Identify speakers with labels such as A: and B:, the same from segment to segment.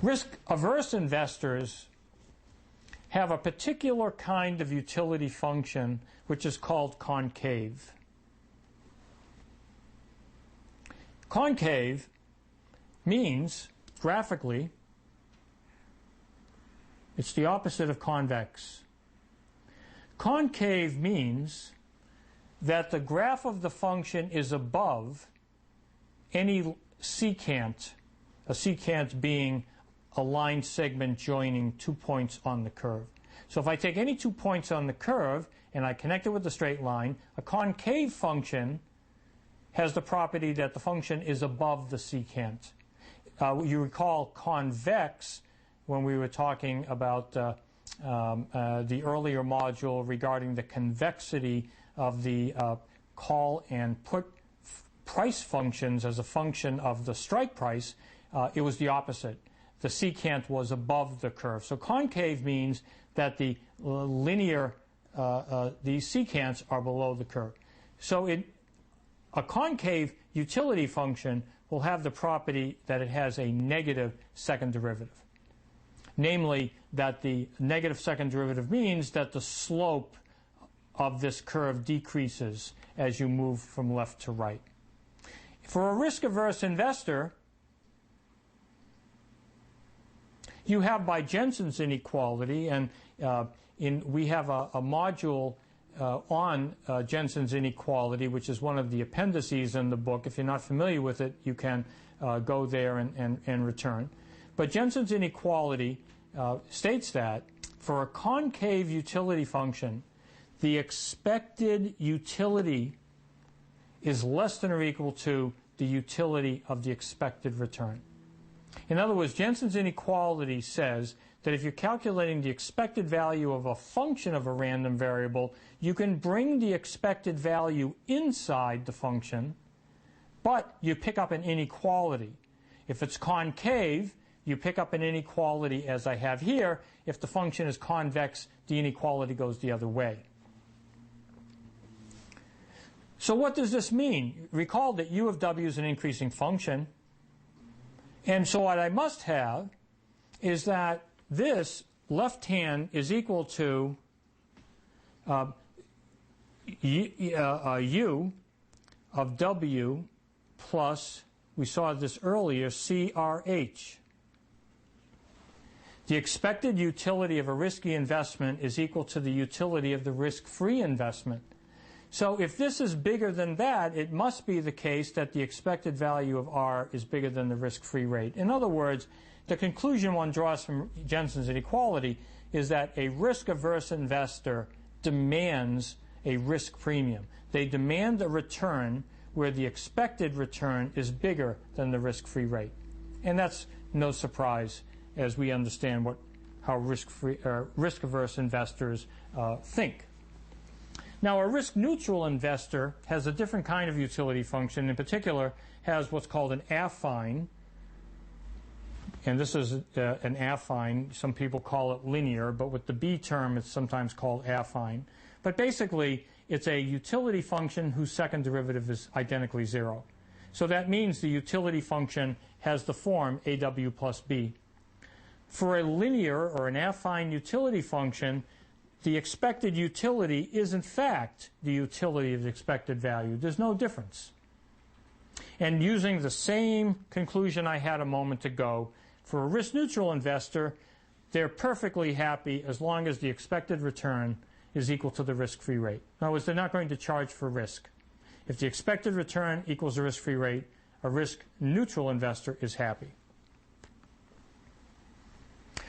A: Risk-averse investors have a particular kind of utility function which is called concave. Concave means, graphically, it's the opposite of convex. Concave means that the graph of the function is above any secant, a secant being a line segment joining 2 points on the curve. So if I take any 2 points on the curve and I connect it with the straight line, a concave function has the property that the function is above the secant. You recall convex when we were talking about the earlier module regarding the convexity of the call and put price functions as a function of the strike price. It was the opposite. The secant was above the curve. So concave means that the linear, the secants are below the curve. So a concave utility function will have the property that it has a negative second derivative. Namely, that the negative second derivative means that the slope of this curve decreases as you move from left to right. For a risk-averse investor, you have by Jensen's inequality, and we have a module on Jensen's inequality, which is one of the appendices in the book. If you're not familiar with it, you can go there and return. But Jensen's inequality states that for a concave utility function, the expected utility is less than or equal to the utility of the expected return. In other words, Jensen's inequality says that if you're calculating the expected value of a function of a random variable, you can bring the expected value inside the function, but you pick up an inequality. If it's concave, you pick up an inequality as I have here. If the function is convex, the inequality goes the other way. So what does this mean? Recall that u of w is an increasing function. And so what I must have is that this left hand is equal to u of w plus, we saw this earlier, CRH. The expected utility of a risky investment is equal to the utility of the risk-free investment. So if this is bigger than that, it must be the case that the expected value of R is bigger than the risk-free rate. In other words, the conclusion one draws from Jensen's inequality is that a risk-averse investor demands a risk premium. They demand a return where the expected return is bigger than the risk-free rate. And that's no surprise as we understand how risk-averse investors think. Now, a risk-neutral investor has a different kind of utility function. In particular, has what's called an affine. And this is an affine. Some people call it linear, but with the B term, it's sometimes called affine. But basically, it's a utility function whose second derivative is identically 0. So that means the utility function has the form AW plus B. For a linear or an affine utility function, the expected utility is in fact the utility of the expected value. There's no difference. And using the same conclusion I had a moment ago, for a risk-neutral investor, they're perfectly happy as long as the expected return is equal to the risk-free rate. In other words, they're not going to charge for risk. If the expected return equals the risk-free rate, a risk-neutral investor is happy.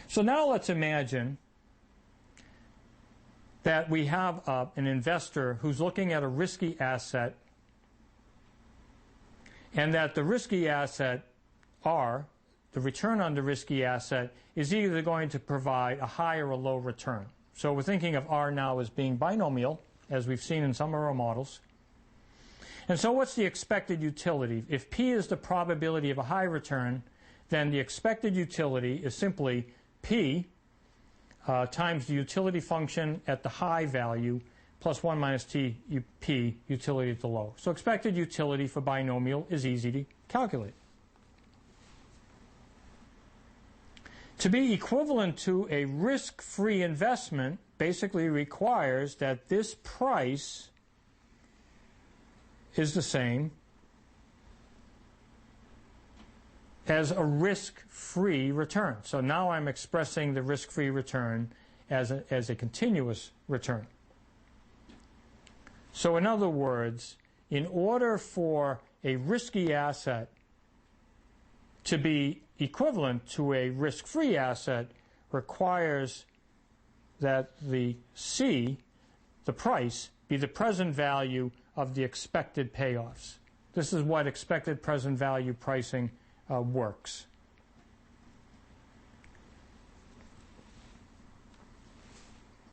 A: So now let's imagine that we have an investor who's looking at a risky asset, and that the risky asset, R, the return on the risky asset, is either going to provide a high or a low return. So we're thinking of R now as being binomial, as we've seen in some of our models. And so what's the expected utility? If P is the probability of a high return, then the expected utility is simply P times the utility function at the high value plus 1 minus P utility at the low. So expected utility for binomial is easy to calculate. To be equivalent to a risk-free investment basically requires that this price is the same as a risk-free return. So now I'm expressing the risk-free return as a continuous return. So in other words, in order for a risky asset to be equivalent to a risk-free asset requires that the C, the price, be the present value of the expected payoffs. This is what expected present value pricing works.